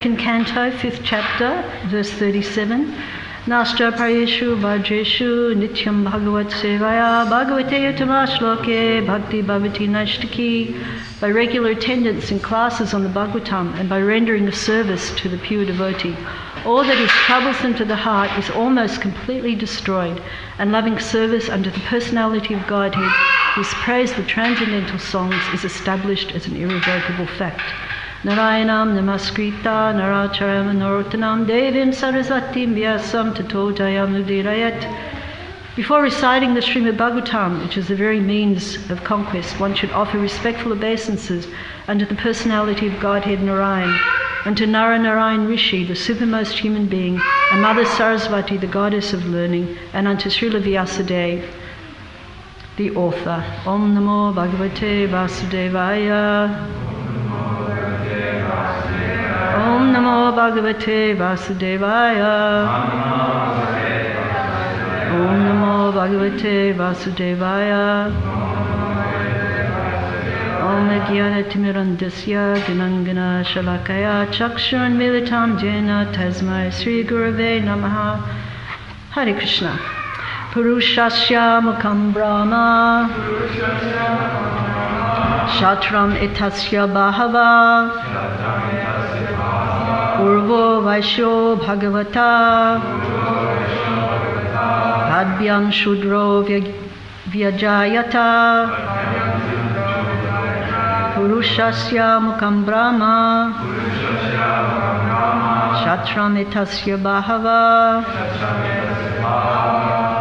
Canto, 5th chapter, verse 37. Nashta Prayeshu Vajreshu Nityam Bhagavat Sevaya Bhagavate Utamashloke Bhakti Bhavati Nashtaki. By regular attendance in classes on the Bhagavatam and by rendering a service to the pure devotee, all that is troublesome to the heart is almost completely destroyed, and loving service unto the personality of Godhead, whose praise the transcendental songs is established as an irrevocable fact. Narayanam Namaskrita Naracharam Narottanam Devim Sarasvatim Vyasam Tato Jayam Udirayat. Before reciting the Srimad Bhagavatam, which is the very means of conquest, one should offer respectful obeisances unto the personality of Godhead Narayan, unto Narayan Rishi, the supermost human being, and Mother Sarasvati, the goddess of learning, and unto Srila Vyasadeva, the author. Om Namo Bhagavate Vasudevaya. Om Namo Bhagavate Vasudevaya. Om Namo Bhagavate Vasudevaya. Om Jnanatimmirandasya Gnanagana Shalakaya Chakshurun Militam Jena Tasmai Sri Gurave Namaha. Hare Krishna. Purushasya Mukham Brahma Shatram Etasya Bahava Urvo Vaishyo Bhagavata Padbyam Shudro Vyajayata Purushasya Mukham Brahma Shatram Etasya Bahava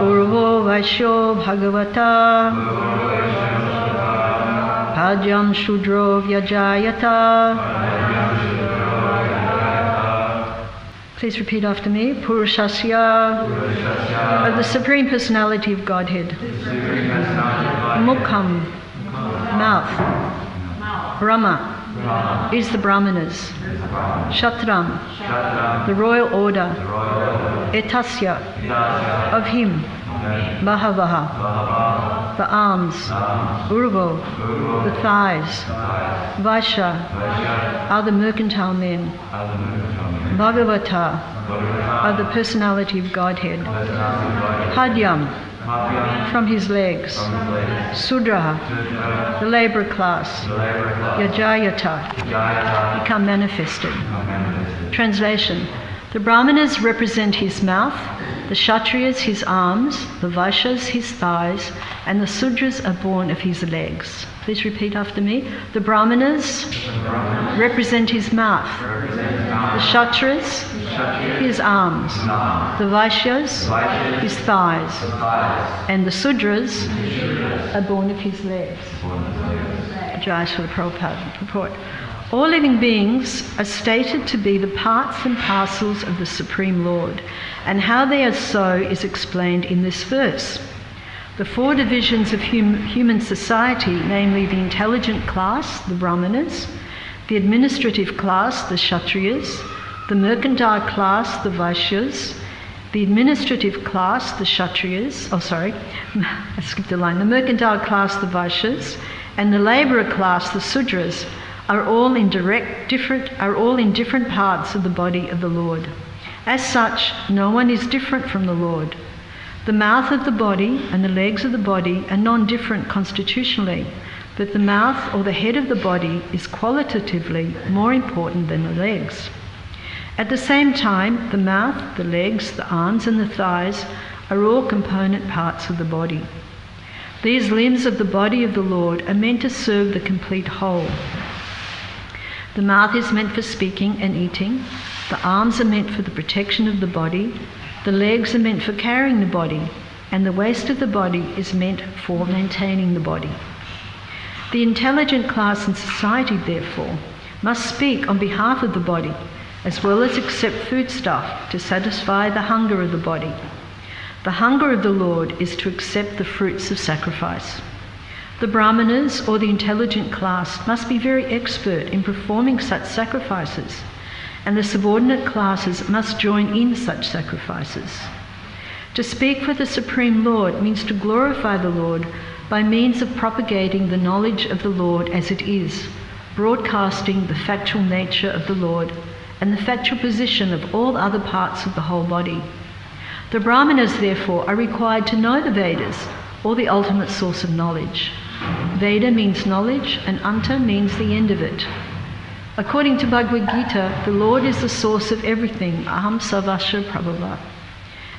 Urvo Vaishyo Bhagavata Padbyam Shudro Vyajayata. Please repeat after me. Purushasya, of the Supreme Personality of Godhead. Mukham, mouth. Brahma is the Brahmanas. Shatram, the royal order. Etasya, of him. Bahavaha, the arms. Urvo, the thighs. Vaishya, are the mercantile men. Bhagavata, are the personality of Godhead. Padyam, from his legs. Sudra, the labourer class. Yajayata, become manifested. Translation. The Brahmanas represent his mouth, the Kshatriyas his arms, the Vaishyas his thighs, and the Sudras are born of his legs. Please repeat after me. The Brahmanas represent his mouth, the Kshatriyas his arms, the Vaishyas his thighs, and the Sudras are born of his legs. Jai Srila Pearlpad purport. All living beings are stated to be the parts and parcels of the Supreme Lord, and how they are so is explained in this verse. The four divisions of human society, namely the intelligent class, the Brahmanas, the administrative class, the Kshatriyas, the mercantile class, the Vaishyas, the administrative class, the Kshatriyas, I skipped a line, the mercantile class, the Vaishyas, and the labourer class, the Sudras, are all in different parts of the body of the Lord. As such, no one is different from the Lord. The mouth of the body and the legs of the body are non-different constitutionally, but the mouth or the head of the body is qualitatively more important than the legs. At the same time, the mouth, the legs, the arms and the thighs are all component parts of the body. These limbs of the body of the Lord are meant to serve the complete whole. The mouth is meant for speaking and eating, the arms are meant for the protection of the body, the legs are meant for carrying the body, and the waist of the body is meant for maintaining the body. The intelligent class in society, therefore, must speak on behalf of the body, as well as accept foodstuff to satisfy the hunger of the body. The hunger of the Lord is to accept the fruits of sacrifice. The Brahmanas, or the intelligent class, must be very expert in performing such sacrifices, and the subordinate classes must join in such sacrifices. To speak for the Supreme Lord means to glorify the Lord by means of propagating the knowledge of the Lord as it is, broadcasting the factual nature of the Lord, and the factual position of all other parts of the whole body. The Brahmanas, therefore, are required to know the Vedas, or the ultimate source of knowledge. Veda means knowledge, and Anta means the end of it. According to Bhagavad Gita, the Lord is the source of everything, Aham Sarvasya Prabhava.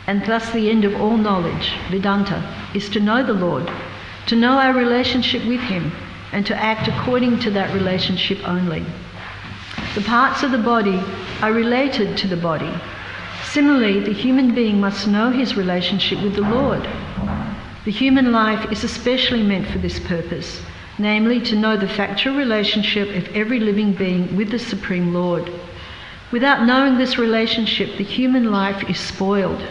And thus the end of all knowledge, Vedanta, is to know the Lord, to know our relationship with Him, and to act according to that relationship only. The parts of the body are related to the body. Similarly, the human being must know his relationship with the Lord. The human life is especially meant for this purpose, namely to know the factual relationship of every living being with the Supreme Lord. Without knowing this relationship, the human life is spoiled.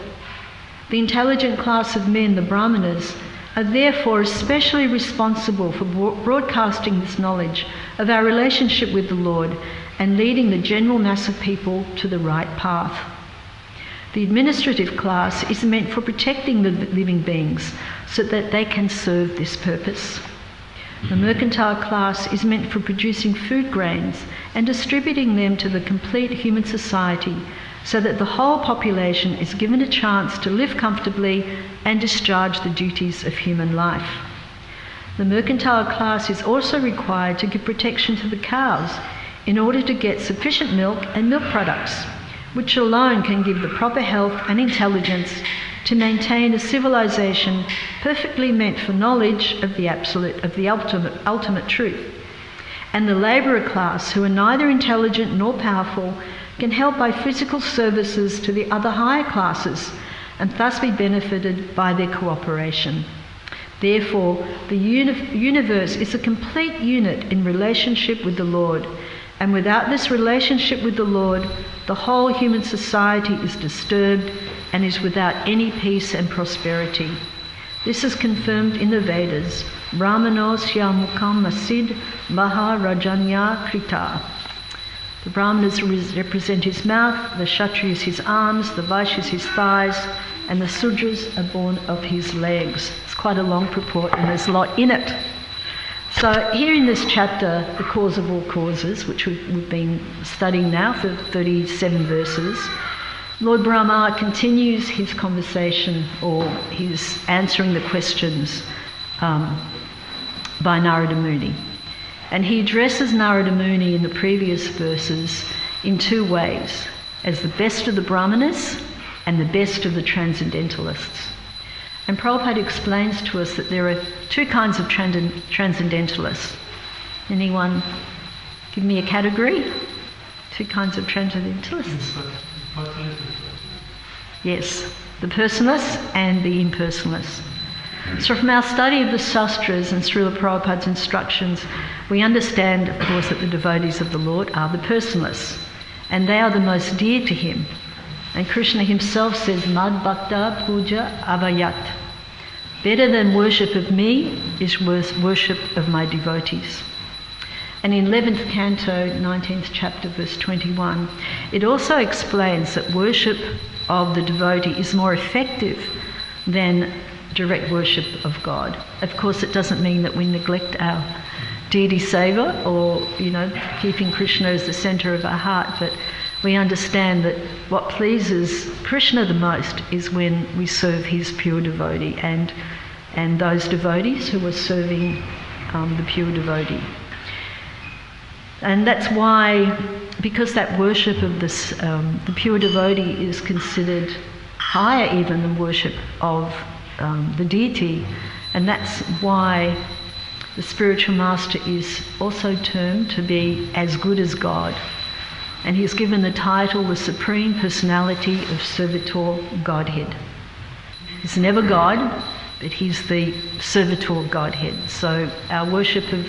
The intelligent class of men, the Brahmanas, are therefore especially responsible for broadcasting this knowledge of our relationship with the Lord and leading the general mass of people to the right path. The administrative class is meant for protecting the living beings so that they can serve this purpose. The mercantile class is meant for producing food grains and distributing them to the complete human society so that the whole population is given a chance to live comfortably and discharge the duties of human life. The mercantile class is also required to give protection to the cows in order to get sufficient milk and milk products, which alone can give the proper health and intelligence to maintain a civilization perfectly meant for knowledge of the absolute, of the ultimate truth. And the labourer class, who are neither intelligent nor powerful, can help by physical services to the other higher classes and thus be benefited by their cooperation. Therefore, the universe is a complete unit in relationship with the Lord, and without this relationship with the Lord, the whole human society is disturbed and is without any peace and prosperity. This is confirmed in the Vedas. Brahmanos yamukam masid maha rajanya krita. The Brahmanas represent his mouth, the Kshatriyas his arms, the Vaishyas his thighs, and the Sudras are born of his legs. It's quite a long purport and there's a lot in it. So here in this chapter, the cause of all causes, which we've been studying now for 37 verses, Lord Brahma continues his conversation, or his answering the questions by Narada Muni. And he addresses Narada Muni in the previous verses in two ways, as the best of the Brahmanas and the best of the Transcendentalists. And Pearlpad explains to us that there are two kinds of Transcendentalists. Anyone give me a category? Two kinds of Transcendentalists? Yes, the personalists and the impersonalists. So from our study of the Shastras and Srila Prabhupada's instructions, we understand, of course, that the devotees of the Lord are the personalists, and they are the most dear to him. And Krishna himself says, Mad Bhakta Puja Avayat. Better than worship of me is worship of my devotees. And in 11th Canto, 19th chapter, verse 21, it also explains that worship of the devotee is more effective than direct worship of God. Of course, it doesn't mean that we neglect our deity seva or, keeping Krishna as the centre of our heart, but we understand that what pleases Krishna the most is when we serve his pure devotee and those devotees who are serving the pure devotee. And that's why, because that worship of this, the pure devotee is considered higher even than worship of the deity, and that's why the spiritual master is also termed to be as good as God. And he is given the title, the Supreme Personality of Servitor Godhead. He's never God, but he's the Servitor Godhead. So our worship of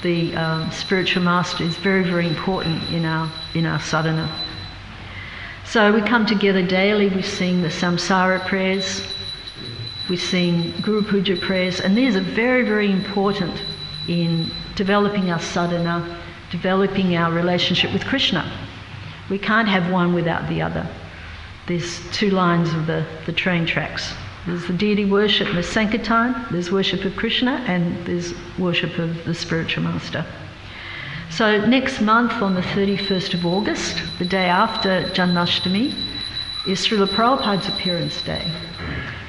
the spiritual master is very, very important in our sadhana. So we come together daily, we sing the samsara prayers, we sing Guru Puja prayers, and these are very, very important in developing our sadhana, developing our relationship with Krishna. We can't have one without the other. There's two lines of the train tracks. There's the deity worship, there's Sankirtan, there's worship of Krishna, and there's worship of the spiritual master. So next month on the 31st of August, the day after Janmashtami, is Srila Prabhupada's appearance day.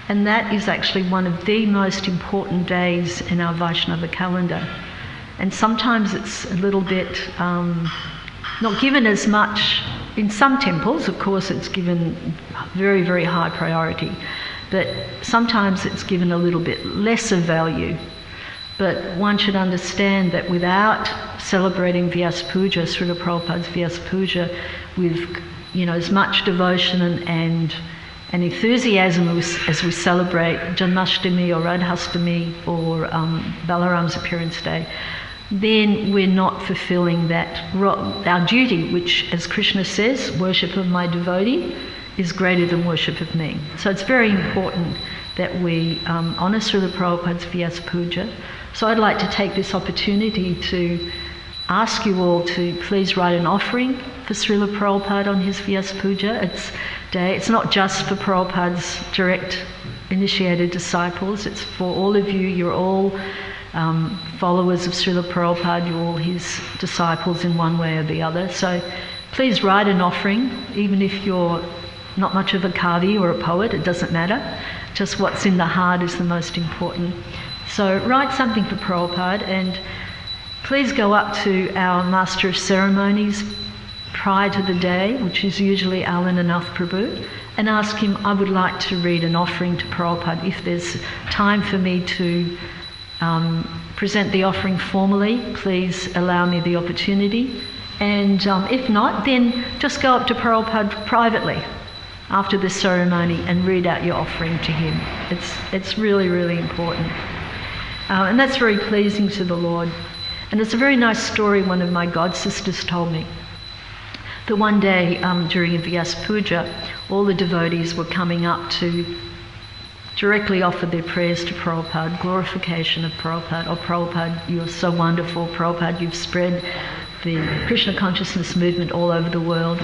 And that is actually one of the most important days in our Vaishnava calendar. And sometimes it's a little bit not given as much. In some temples, of course, it's given very, very high priority. But sometimes it's given a little bit lesser value. But one should understand that without celebrating Vyasa Puja, Srila Prabhupada's Vyasa Puja, with as much devotion and enthusiasm as we celebrate Janmashtami or Radhastami or Balaram's appearance day, then we're not fulfilling our duty, which, as Krishna says, worship of my devotee is greater than worship of me. So it's very important that we honour Srila Prabhupada's Vyasa Puja. So I'd like to take this opportunity to ask you all to please write an offering for Srila Prabhupada on his Vyasa Puja. It's not just for Prabhupada's direct initiated disciples, it's for all of you. You're all followers of Srila Prabhupada, you're all his disciples in one way or the other. So please write an offering, even if you're not much of a kavi or a poet, it doesn't matter. Just what's in the heart is the most important. So write something for Prabhupada, and please go up to our Master of Ceremonies prior to the day, which is usually Alananath Prabhu, and ask him, I would like to read an offering to Prabhupada. If there's time for me to present the offering formally, please allow me the opportunity. And if not, then just go up to Pearlpad privately after the ceremony and read out your offering to him. It's really, really important. And that's very pleasing to the Lord. And it's a very nice story one of my god sisters told me. That one day during a Vyasa Puja, all the devotees were coming up to directly offer their prayers to Prabhupada, glorification of Prabhupada. Oh Prabhupada, you're so wonderful. Prabhupada, you've spread the Krishna consciousness movement all over the world.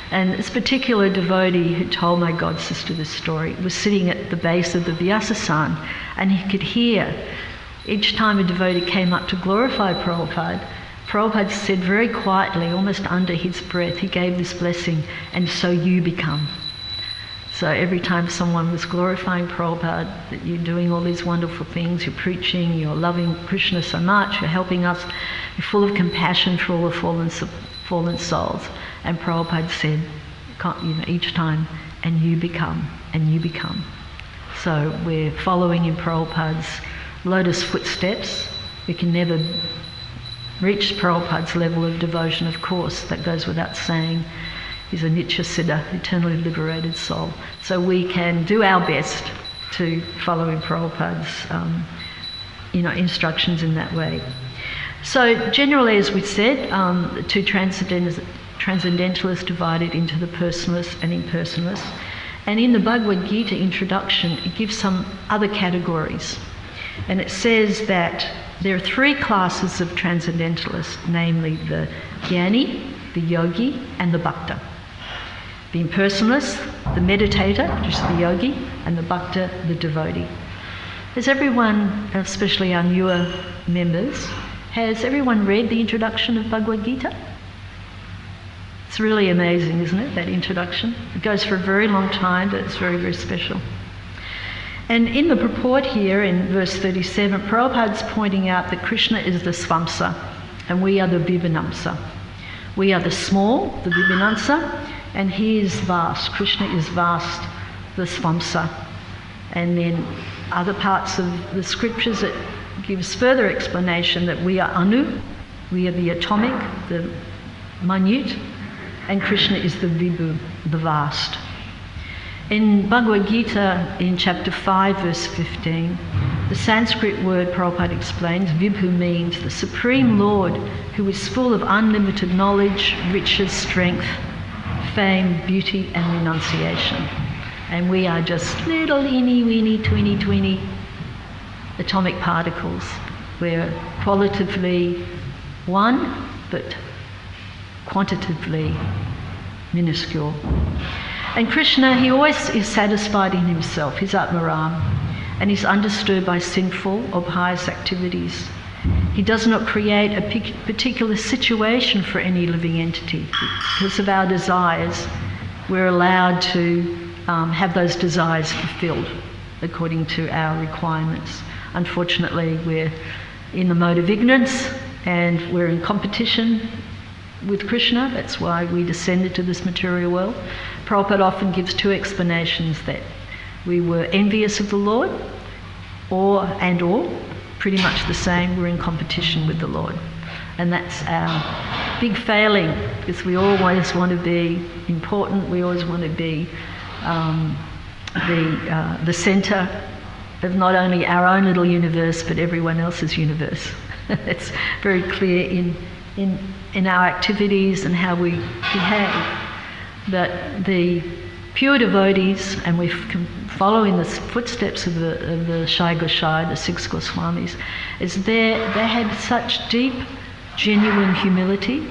And this particular devotee who told my god sister this story was sitting at the base of the Vyasasan, and he could hear each time a devotee came up to glorify Prabhupada, Prabhupada said very quietly, almost under his breath, he gave this blessing, and so you become. So every time someone was glorifying Prabhupada, that you're doing all these wonderful things, you're preaching, you're loving Krishna so much, you're helping us, you're full of compassion for all the fallen souls. And Prabhupada said, each time, and you become, and you become. So we're following in Prabhupada's lotus footsteps. We can never reach Prabhupada's level of devotion, of course, that goes without saying. He's a Nitya Siddha, eternally liberated soul. So we can do our best to follow in Prabhupada's instructions in that way. So generally, as we said, the two transcendentalists divided into the personalists and impersonalists. And in the Bhagavad Gita introduction, it gives some other categories. And it says that there are three classes of transcendentalists, namely the Jnani, the Yogi, and the Bhakta. The impersonalist, the meditator, which is the Yogi, and the Bhakta, the devotee. Has everyone, especially our newer members, has everyone read the introduction of Bhagavad Gita? It's really amazing, isn't it, that introduction? It goes for a very long time, but it's very, very special. And in the purport here, in verse 37, Prabhupada's pointing out that Krishna is the Swamsa, and we are the Vibhinamsa. We are the small, the Vibhinamsa, and he is vast. Krishna is vast, the Swamsa. And then other parts of the scriptures, it gives further explanation that we are Anu, we are the atomic, the minute, and Krishna is the Vibhu, the vast. In Bhagavad Gita, in chapter 5, verse 15, the Sanskrit word Prabhupada explains, Vibhu means the Supreme Lord who is full of unlimited knowledge, riches, strength, fame, beauty and renunciation. And we are just little weeny, tweeny atomic particles. We're qualitatively one, but quantitatively minuscule. And Krishna, he always is satisfied in himself, he's Atmaram, and he's undisturbed by sinful or pious activities. He does not create a particular situation for any living entity. Because of our desires, we're allowed to have those desires fulfilled according to our requirements. Unfortunately, we're in the mode of ignorance and we're in competition with Krishna. That's why we descended to this material world. Prabhupada often gives two explanations: that we were envious of the Lord, or pretty much the same, we're in competition with the Lord. And that's our big failing, because we always want to be important, we always want to be the centre of not only our own little universe but everyone else's universe. It's very clear in our activities and how we behave. That the pure devotees, and we follow in the footsteps of the Shai Gosai, the six Goswamis, is they had such deep, genuine humility,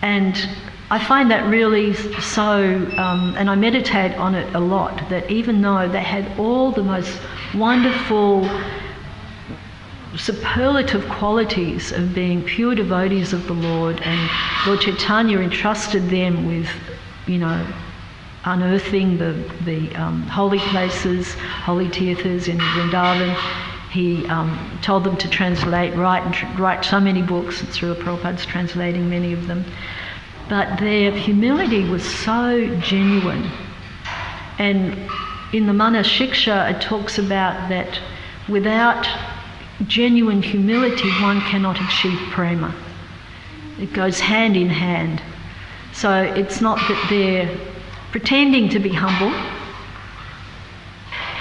and I find that really so, and I meditate on it a lot, that even though they had all the most wonderful, superlative qualities of being pure devotees of the Lord, and Lord Chaitanya entrusted them with, unearthing the holy places, holy tirthas in Vrindavan. He told them to write so many books, and Srila Prabhupada's translating many of them. But their humility was so genuine. And in the Mana Shiksha, it talks about that without genuine humility, one cannot achieve prema. It goes hand in hand. So it's not that they're pretending to be humble.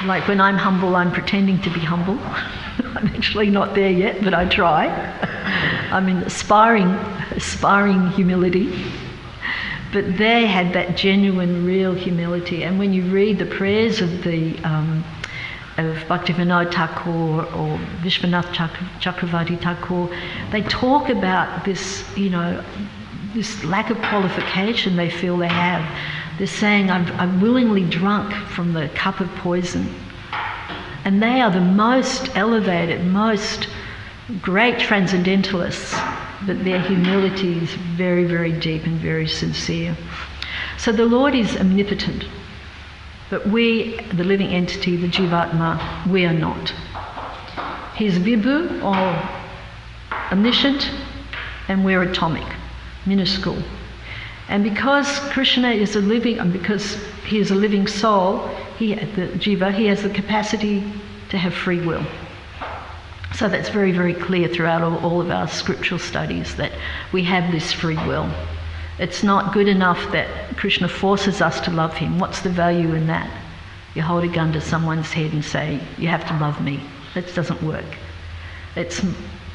Like when I'm humble, I'm pretending to be humble. I'm actually not there yet, but I try. I'm in aspiring humility. But they had that genuine, real humility. And when you read the prayers of of Bhaktivinoda Thakur or Vishwanath Chakravarti Thakur, they talk about this, this lack of qualification they feel they have. They're saying, I've willingly drunk from the cup of poison. And they are the most elevated, most great transcendentalists, but their humility is very, very deep and very sincere. So the Lord is omnipotent, but we, the living entity, the Jivatma, we are not. He's Vibhu, or omniscient, and we're atomic, minuscule. And because Krishna is because he is a living soul, the Jiva, he has the capacity to have free will. So that's very, very clear throughout all of our scriptural studies, that we have this free will. It's not good enough that Krishna forces us to love him. What's the value in that? You hold a gun to someone's head and say, you have to love me. That doesn't work. It's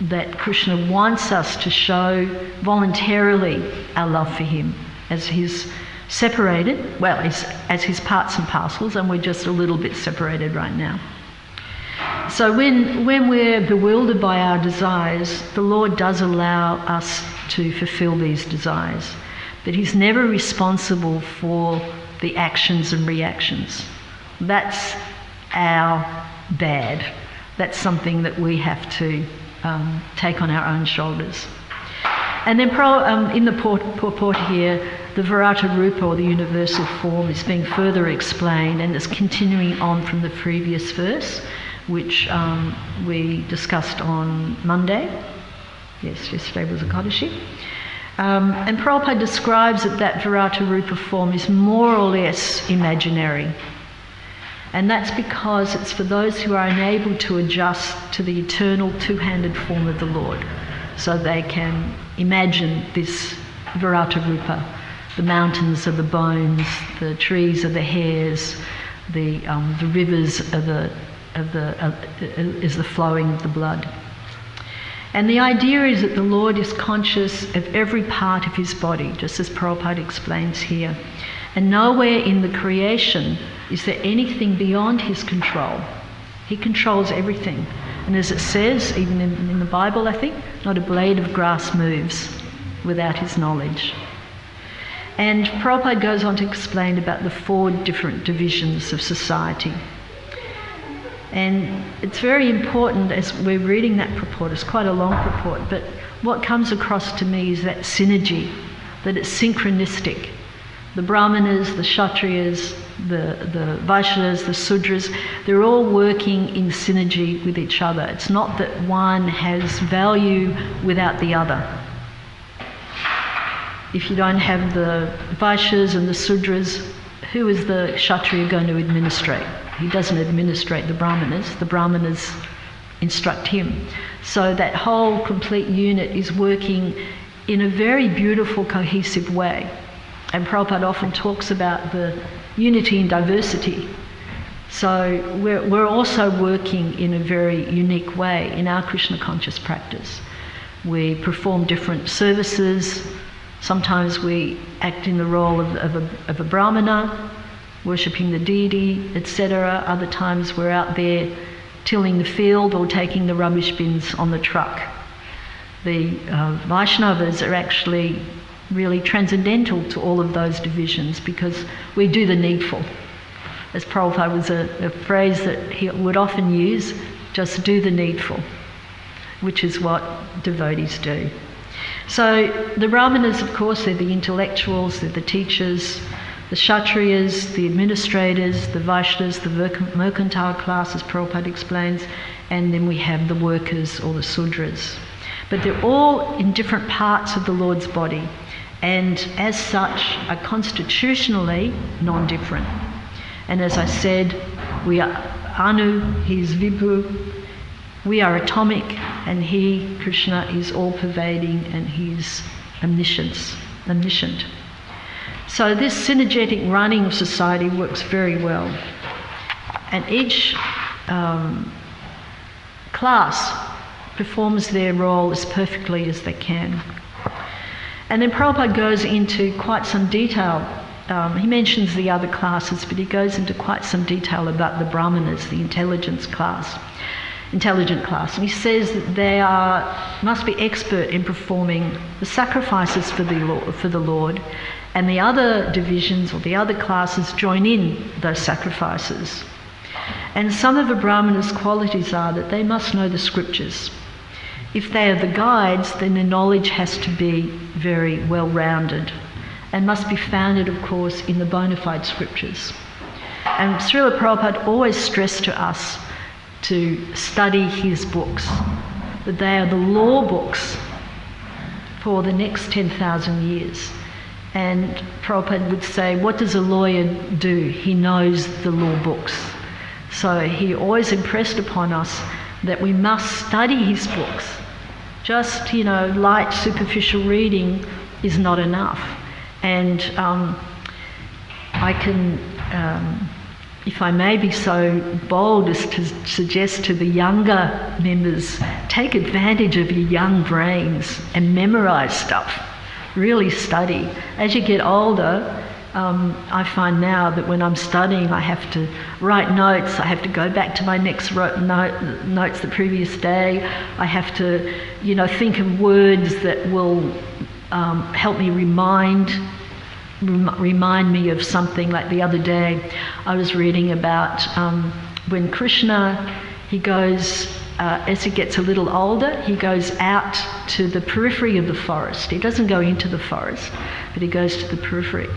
that Krishna wants us to show voluntarily our love for him as he's separated, as his parts and parcels, and we're just a little bit separated right now. So when we're bewildered by our desires, the Lord does allow us to fulfill these desires, but he's never responsible for the actions and reactions. That's our bad. That's something that we have to take on our own shoulders. And then in the purport here, the Virata Rupa, or the universal form, is being further explained, and it's continuing on from the previous verse, which we discussed on Monday. Yes, yesterday was Ekadashi. And Prabhupada describes that Virata Rupa form is more or less imaginary. And that's because it's for those who are unable to adjust to the eternal two-handed form of the Lord. So they can imagine this Virata Rupa. The mountains are the bones, the trees are the hairs, the rivers are is the flowing of the blood. And the idea is that the Lord is conscious of every part of his body, just as Pearlpad explains here. And nowhere in the creation is there anything beyond his control. He controls everything. And as it says, even in the Bible, I think, not a blade of grass moves without his knowledge. And Prabhupada goes on to explain about the 4 different divisions of society. And it's very important as we're reading that purport. It's quite a long purport, but what comes across to me is that synergy, that it's synchronistic. The Brahmanas, the Kshatriyas, the Vaishyas, the Sudras, they're all working in synergy with each other. It's not that one has value without the other. If you don't have the Vaishyas and the Sudras, who is the Kshatriya going to administrate? He doesn't administrate the Brahmanas instruct him. So that whole complete unit is working in a very beautiful, cohesive way. And Prabhupada often talks about the unity in diversity. So we're also working in a very unique way in our Krishna conscious practice. We perform different services. Sometimes we act in the role of a Brahmana, worshipping the deity, etc. Other times we're out there tilling the field or taking the rubbish bins on the truck. The Vaishnavas are actually really transcendental to all of those divisions because we do the needful. As Prabhupada was a phrase that he would often use, just do the needful, which is what devotees do. So the Brahmanas, of course, they're the intellectuals, they're the teachers, the Kshatriyas, the administrators, the Vaishyas, the mercantile class, as Prabhupada explains, and then we have the workers or the Sudras. But they're all in different parts of the Lord's body, and as such are constitutionally non-different. And as I said, we are Anu, he's Vibhu, we are atomic, and he, Krishna, is all-pervading and he's omniscient. So this synergetic running of society works very well. And each class performs their role as perfectly as they can. And then Prabhupada goes into quite some detail. He mentions the other classes, but he goes into quite some detail about the Brahmanas, the intelligent class. And he says that they must be expert in performing the sacrifices for the Lord, and the other divisions or the other classes join in those sacrifices. And some of the Brahmanas' qualities are that they must know the scriptures. If they are the guides, then their knowledge has to be very well-rounded and must be founded, of course, in the bona fide scriptures. And Srila Prabhupada always stressed to us to study his books, that they are the law books for the next 10,000 years. And Prabhupada would say, what does a lawyer do? He knows the law books. So he always impressed upon us that we must study his books. Just, light, superficial reading is not enough. And I can, if I may be so bold as to suggest to the younger members, take advantage of your young brains and memorise stuff. Really study. As you get older, I find now that when I'm studying, I have to write notes. I have to go back to my next notes the previous day. I have to, think of words that will help me remind me of something. Like the other day, I was reading about when Krishna, he goes, as he gets a little older, he goes out to the periphery of the forest. He doesn't go into the forest, but he goes to the periphery.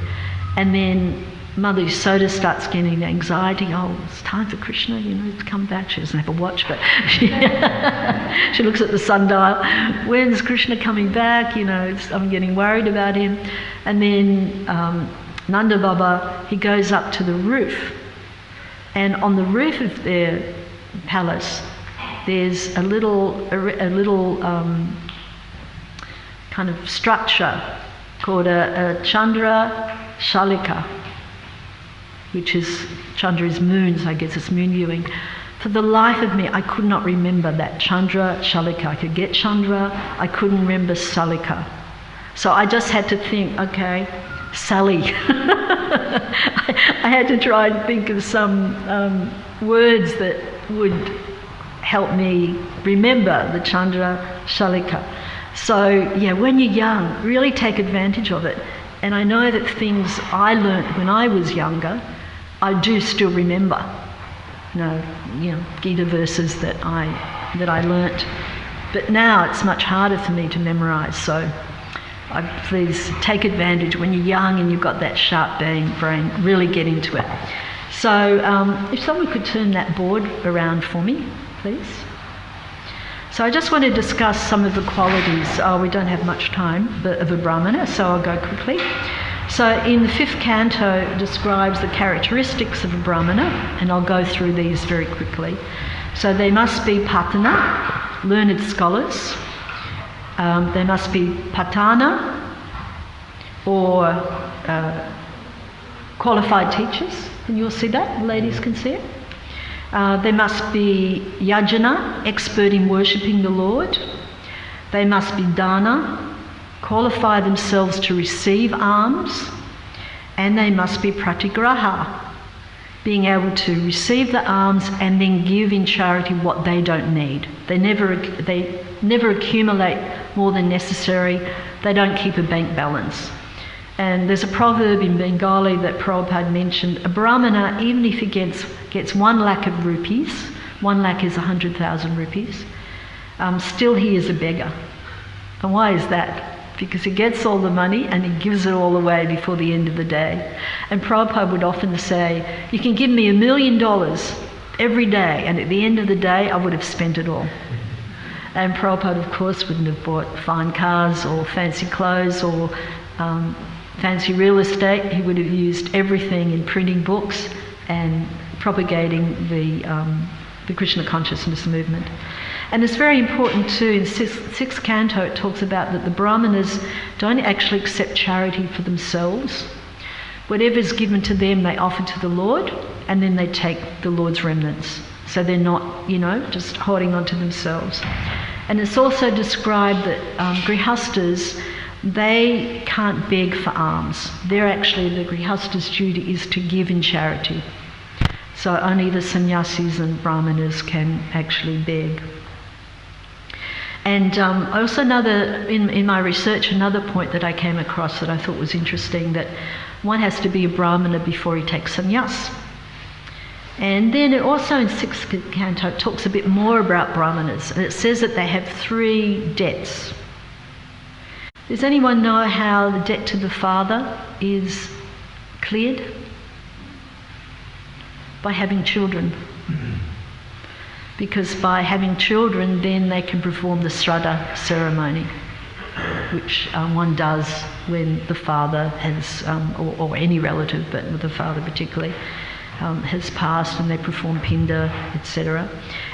And then Mother Yasoda starts getting anxiety. Oh, it's time for Krishna, to come back. She doesn't have a watch, but she looks at the sundial. When's Krishna coming back? I'm getting worried about him. And then Nanda Baba, he goes up to the roof. And on the roof of their palace, there's a little kind of structure called a Chandra Shalika, which is, Chandra is moon, so I guess it's moon viewing. For the life of me, I could not remember that Chandra Shalika. I could get Chandra, I couldn't remember Salika. So I just had to think, okay, Sally. I had to try and think of some words that would help me remember the Chandra Shalika. So yeah, when you're young, really take advantage of it. And I know that things I learnt when I was younger, I do still remember. Gita verses that I learnt. But now it's much harder for me to memorise, so please take advantage when you're young and you've got that sharp brain, really get into it. So if someone could turn that board around for me, please. So I just want to discuss some of the qualities. We don't have much time of a Brahmana, so I'll go quickly. So in the 5th canto, it describes the characteristics of a Brahmana, and I'll go through these very quickly. So they must be patana, learned scholars. They must be patana, or qualified teachers. And you'll see that, the ladies can see it. They must be yajna, expert in worshipping the Lord. They must be dana, qualify themselves to receive alms. And they must be pratigraha, being able to receive the alms and then give in charity what they don't need. They never accumulate more than necessary. They don't keep a bank balance. And there's a proverb in Bengali that Pearlpad mentioned, a Brahmana, even if he gets 1 lakh of rupees, 1 lakh is 100,000 rupees, still he is a beggar. And why is that? Because he gets all the money and he gives it all away before the end of the day. And Prabhupada would often say, you can give me $1 million every day, and at the end of the day I would have spent it all. And Prabhupada, of course, wouldn't have bought fine cars or fancy clothes or fancy real estate. He would have used everything in printing books and propagating the Krishna consciousness movement. And it's very important too, in 6th canto it talks about that the Brahmanas don't actually accept charity for themselves. Whatever's given to them they offer to the Lord, and then they take the Lord's remnants. So they're not, just holding on to themselves. And it's also described that grihastas, they can't beg for alms. The grihasta's duty is to give in charity. So only the sannyasis and brahmanas can actually beg. And also in my research, another point that I came across that I thought was interesting, that one has to be a Brahmana before he takes sannyas. And then it also in 6th canto it talks a bit more about Brahmanas, and it says that they have 3 debts. Does anyone know how the debt to the father is cleared? By having children. Because by having children, then they can perform the Shraddha ceremony, which one does when the father has, or any relative, but with the father particularly, has passed, and they perform pinda, etc.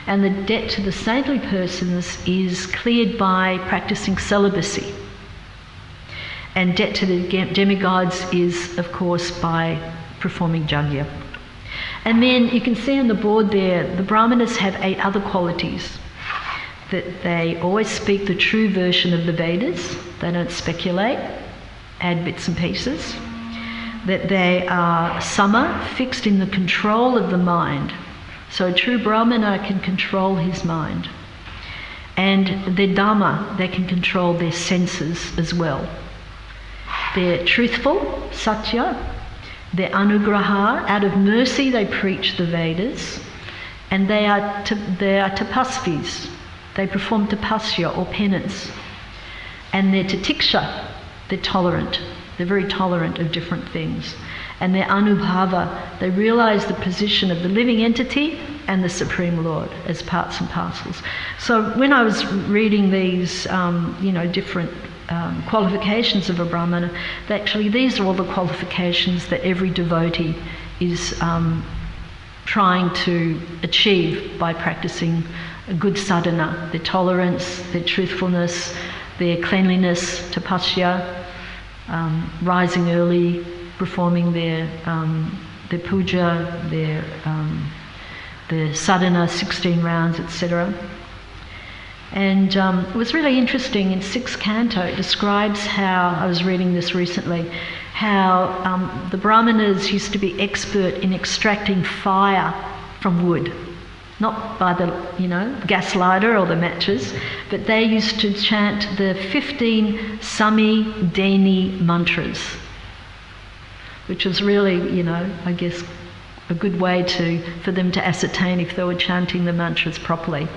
And the debt to the saintly persons is cleared by practicing celibacy. And debt to the demigods is, of course, by performing jagya. And then you can see on the board there, the Brahmanas have 8 other qualities. That they always speak the true version of the Vedas. They don't speculate, add bits and pieces. That they are sama, fixed in the control of the mind. So a true Brahmana can control his mind. And they're dhamma, they can control their senses as well. They're truthful, satya. They're anugraha, out of mercy they preach the Vedas. And they are tapasvis, they perform tapasya or penance. And they're titiksha, they're tolerant. They're very tolerant of different things. And they're anubhava, they realise the position of the living entity and the Supreme Lord as parts and parcels. So when I was reading these, different qualifications of a Brahmana, actually these are all the qualifications that every devotee is trying to achieve by practicing a good sadhana. Their tolerance, their truthfulness, their cleanliness, tapasya, rising early, performing their puja, their sadhana, 16 rounds, etc. And it was really interesting, in 6th canto it describes how, I was reading this recently, how the Brahmanas used to be expert in extracting fire from wood. Not by the, gas lighter or the matches, but they used to chant the 15 Sami Deni mantras, which was really, a good way for them to ascertain if they were chanting the mantras properly.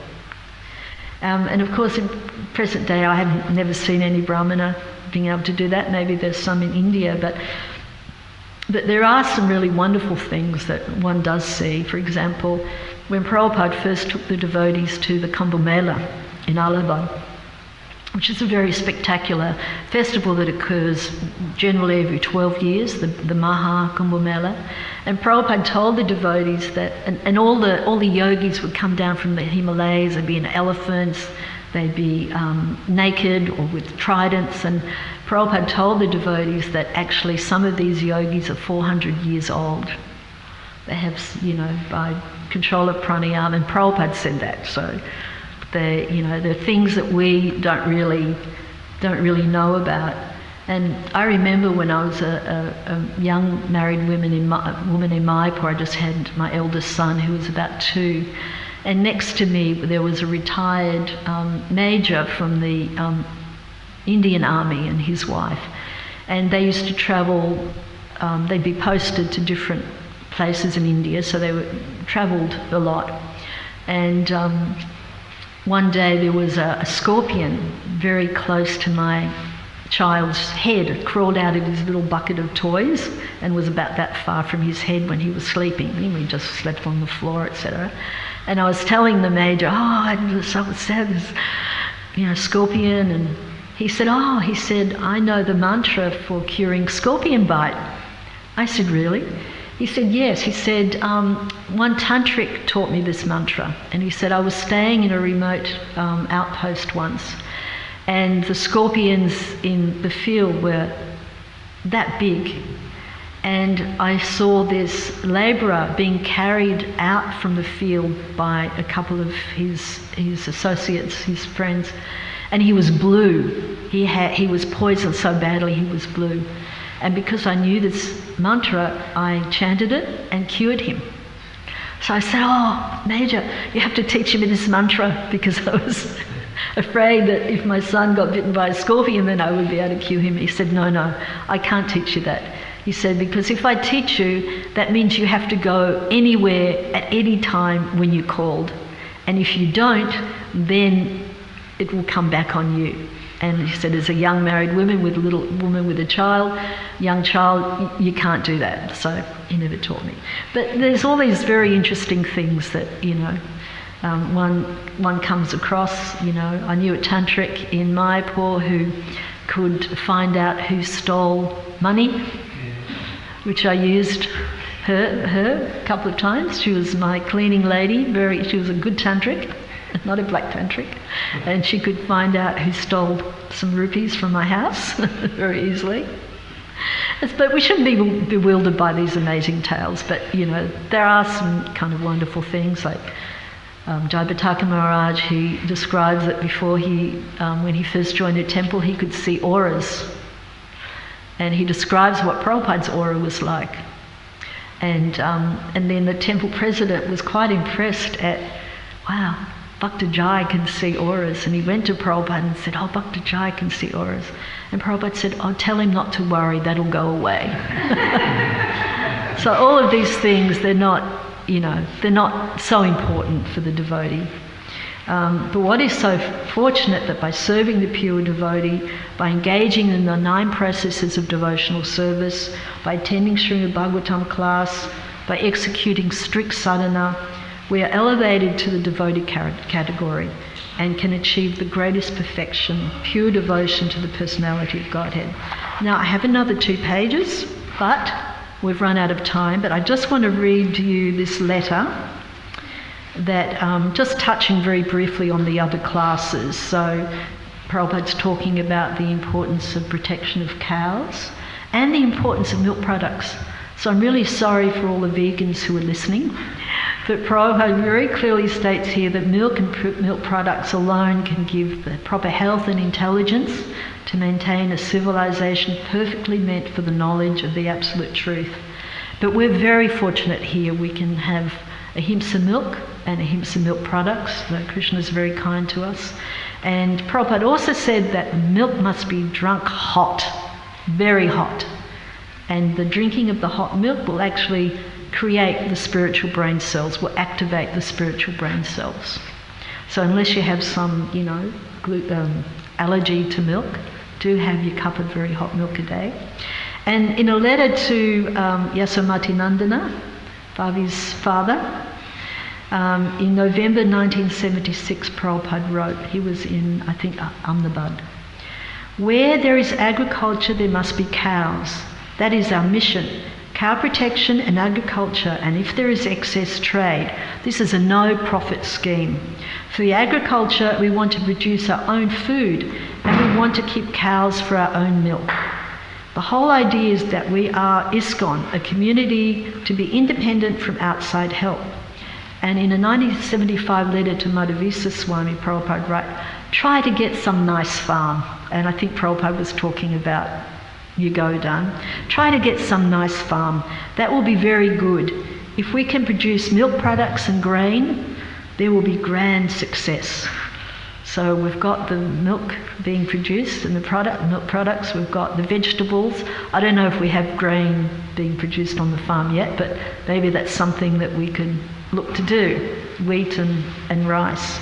And of course, in present day, I have never seen any Brahmana being able to do that. Maybe there's some in India, but there are some really wonderful things that one does see. For example, when Pearlpad first took the devotees to the Kumbh Mela in Allahabad, which is a very spectacular festival that occurs generally every 12 years, the Maha Kumbh Mela. And Prabhupada told the devotees that, and all the yogis would come down from the Himalayas, they'd be in elephants, they'd be naked or with tridents, and Prabhupada told the devotees that actually some of these yogis are 400 years old. They have, by control of pranayama, and Prabhupada said that, so they're things that we don't really know about. And I remember when I was a young married woman in Mayapur, I just had my eldest son who was about 2, and next to me there was a retired major from the Indian Army and his wife, and they used to travel. They'd be posted to different places in India, so they travelled a lot. And one day there was a scorpion very close to my child's head. It crawled out of his little bucket of toys and was about that far from his head when he was sleeping. He just slept on the floor, etc. And I was telling the major, I said this, scorpion, and he said, I know the mantra for curing scorpion bite. I said, really? He said, yes. He said, one tantric taught me this mantra. And he said, I was staying in a remote outpost once, and the scorpions in the field were that big. And I saw this labourer being carried out from the field by a couple of his associates, his friends, and he was blue. He was poisoned so badly he was blue. And because I knew this mantra, I chanted it and cured him. So I said, Major, you have to teach me this mantra, because I was afraid that if my son got bitten by a scorpion, then I would be able to cure him. He said, no, I can't teach you that. He said, because if I teach you, that means you have to go anywhere at any time when you're called. And if you don't, then it will come back on you. And he said, as a young married woman with a young child, you can't do that. So he never taught me. But there's all these very interesting things that, one comes across. I knew a tantric in Mayapur who could find out who stole money, which I used her a couple of times. She was my cleaning lady. She was a good tantric, not a black tantric, and she could find out who stole some rupees from my house very easily. But we shouldn't be bewildered by these amazing tales. But there are some kind of wonderful things, like Jayapataka Maharaj. He describes that before when he first joined the temple, he could see auras, and he describes what Prabhupada's aura was like. And then the temple president was quite impressed at, wow, Bhakta Jai can see auras. And he went to Prabhupada and said, Bhakta Jai can see auras. And Prabhupada said, tell him not to worry, that'll go away. So all of these things, they're not so important for the devotee. But what is so fortunate, that by serving the pure devotee, by engaging in the 9 processes of devotional service, by attending Srimad Bhagavatam class, by executing strict sadhana, we are elevated to the devotee category and can achieve the greatest perfection, pure devotion to the personality of Godhead. Now, I have another 2 pages, but we've run out of time. But I just want to read to you this letter that, just touching very briefly on the other classes. So Prabhupada's talking about the importance of protection of cows and the importance of milk products. So I'm really sorry for all the vegans who are listening, but Prabhupada very clearly states here that milk and milk products alone can give the proper health and intelligence to maintain a civilization perfectly meant for the knowledge of the absolute truth. But we're very fortunate here. We can have ahimsa milk and ahimsa milk products. Krishna is very kind to us. And Prabhupada also said that milk must be drunk hot, very hot. And the drinking of the hot milk will actually create the spiritual brain cells, will activate the spiritual brain cells. So unless you have some, allergy to milk, do have your cup of very hot milk a day. And in a letter to Yasomati Nandana, Bhavi's father, in November 1976, Pearlpad wrote, he was in, I think, Ahmedabad, "Where there is agriculture, there must be cows. That is our mission. Cow protection and agriculture, and if there is excess, trade. This is a no-profit scheme. For the agriculture, we want to produce our own food, and we want to keep cows for our own milk. The whole idea is that we are ISKCON, a community to be independent from outside help." And in a 1975 letter to Madhavisa Swami, Prabhupada wrote, "Try to get some nice farm." And I think Prabhupada was talking about New Govardhana. "Try to get some nice farm. That will be very good. If we can produce milk products and grain, there will be grand success." So we've got the milk being produced and the milk products, we've got the vegetables. I don't know if we have grain being produced on the farm yet, but maybe that's something that we could look to do, wheat and rice.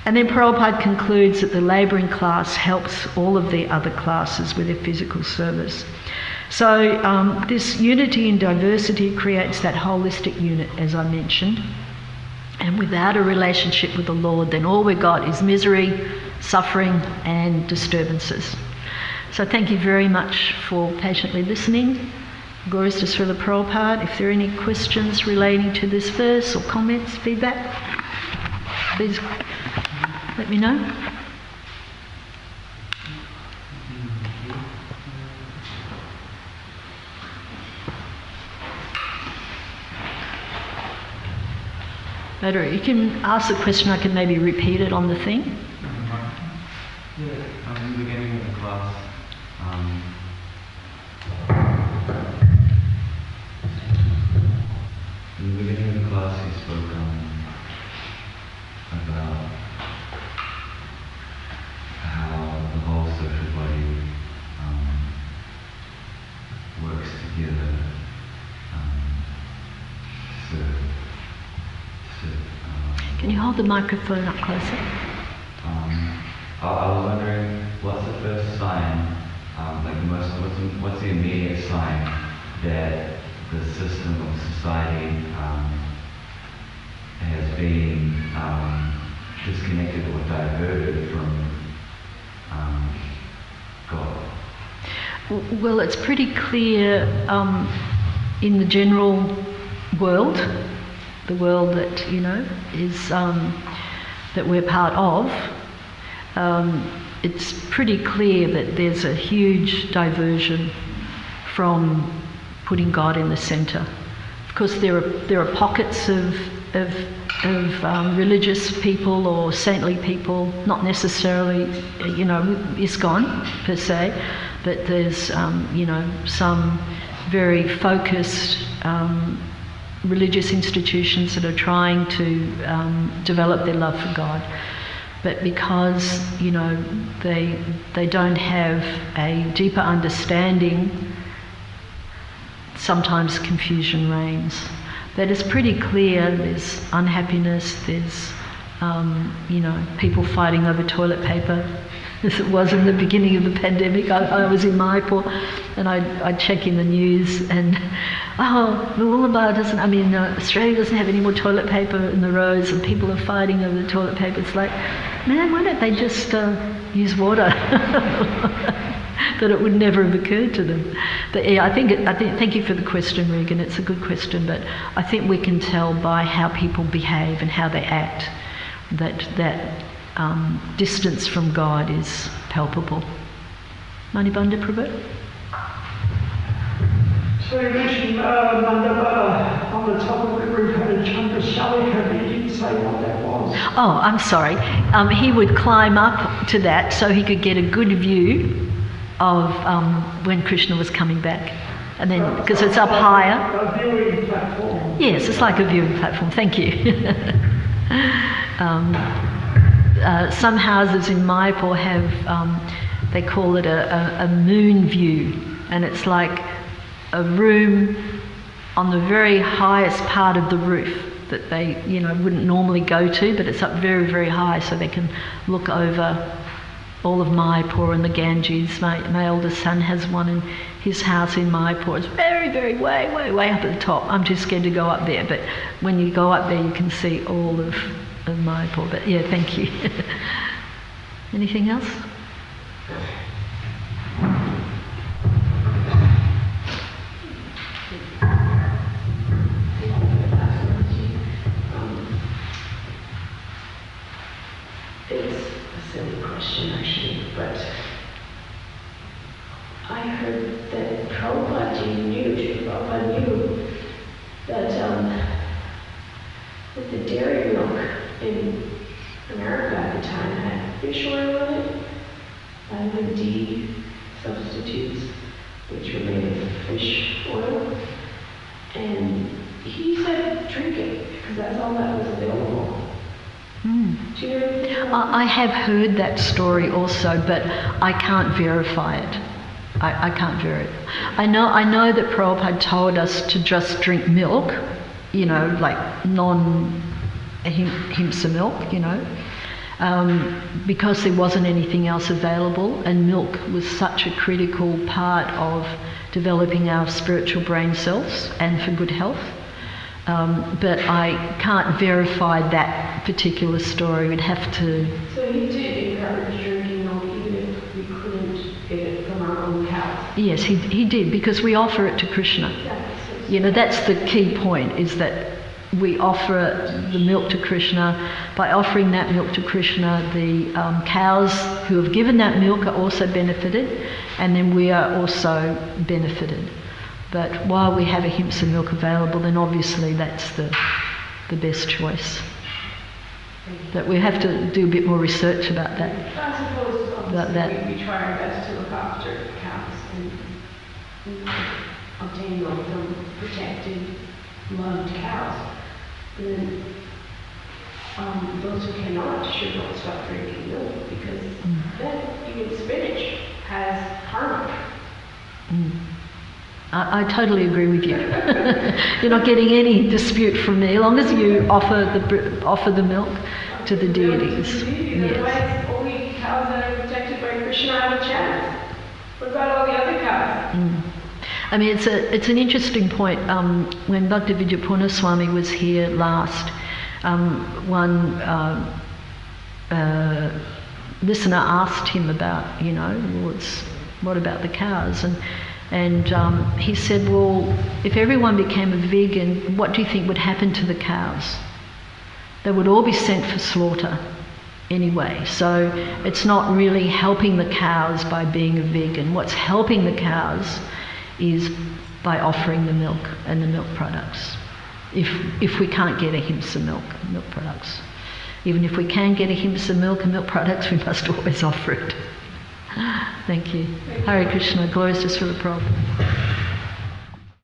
And then Prabhupada concludes that the labouring class helps all of the other classes with their physical service. So this unity in diversity creates that holistic unit, as I mentioned. And without a relationship with the Lord, then all we've got is misery, suffering, and disturbances. So thank you very much for patiently listening. Glories to Srila Prabhupada. If there are any questions relating to this verse or comments, feedback, please let me know. Better, you can ask the question, I can maybe repeat it on the thing. Yeah, in the beginning of the class, he spoke about how the whole social body works together Can you hold the microphone up closer? I was wondering, what's the first sign, what's the immediate sign that the system of society has been disconnected or diverted from God? Well, it's pretty clear in the general world, the world that is that we're part of. It's pretty clear that there's a huge diversion from putting God in the centre. Of course, there are pockets of religious people or saintly people, not necessarily ISKCON per se, but there's some very focused religious institutions that are trying to develop their love for God. But because they don't have a deeper understanding, sometimes confusion reigns. But it's pretty clear there's unhappiness, there's people fighting over toilet paper, as it was in the beginning of the pandemic. I was in Mayapur and I'd check in the news and Australia doesn't have any more toilet paper in the roads and people are fighting over the toilet paper. It's like, man, why don't they just use water? But it would never have occurred to them. But yeah, I think thank you for the question, Regan. It's a good question, but I think we can tell by how people behave and how they act that distance from God is palpable. Manibanda Prabhu? So you mentioned Mandapa on the top of the roof had a Chandrashalika, but you didn't say what that was. Oh, I'm sorry. He would climb up to that so he could get a good view of when Krishna was coming back. And then, because it's up higher. A viewing platform. Yes, it's like a viewing platform. Thank you. Some houses in Mayapur have, they call it a moon view, and it's like a room on the very highest part of the roof that they, wouldn't normally go to, but it's up very, very high, so they can look over all of Mayapur and the Ganges. My eldest son has one in his house in Mayapur. It's very, very way up at the top. I'm too scared to go up there, but when you go up there, you can see all of Mayapur. But yeah, thank you. Anything else? It's a silly question actually, but I heard that Prabhupada knew that the dairy milk in America at the time had fish oil in it, vitamin D substitutes, which were made of fish oil, and he said drink it because that's all that was available. Do you know anything about I have heard that story also, but I can't verify it. I can't verify it. I know that Prabhupada told us to just drink milk, like non-himsa milk, because there wasn't anything else available, and milk was such a critical part of developing our spiritual brain cells and for good health. But I can't verify that particular story. We'd have to... So he did encourage drinking milk even if we couldn't get it from our own cows? Yes, he did, because we offer it to Krishna. That's the key point, is that we offer the milk to Krishna. By offering that milk to Krishna, the cows who have given that milk are also benefited, and then we are also benefited. But while we have ahimsa milk available, then obviously that's the best choice. But we have to do a bit more research about that. I suppose we try our best to look after cows and obtain milk from protected, loved cows. And then those who cannot should not stop drinking milk, because then even spinach has karma. I totally agree with you. You're not getting any dispute from me, as long as you offer the milk to the deities. Yes. Otherwise, only cows that are protected by Krishna have a chance. What about all the other cows? I mean, it's an interesting point. When Bhaktivedanta Purna Swami was here last, one listener asked him about, what about the cows? And he said, well, if everyone became a vegan, what do you think would happen to the cows? They would all be sent for slaughter anyway. So it's not really helping the cows by being a vegan. What's helping the cows is by offering the milk and the milk products. If we can't get ahimsa milk products. Even if we can get ahimsa milk and milk products, we must always offer it. Thank you. Hare Krishna. Glories to Srila Prabhupada.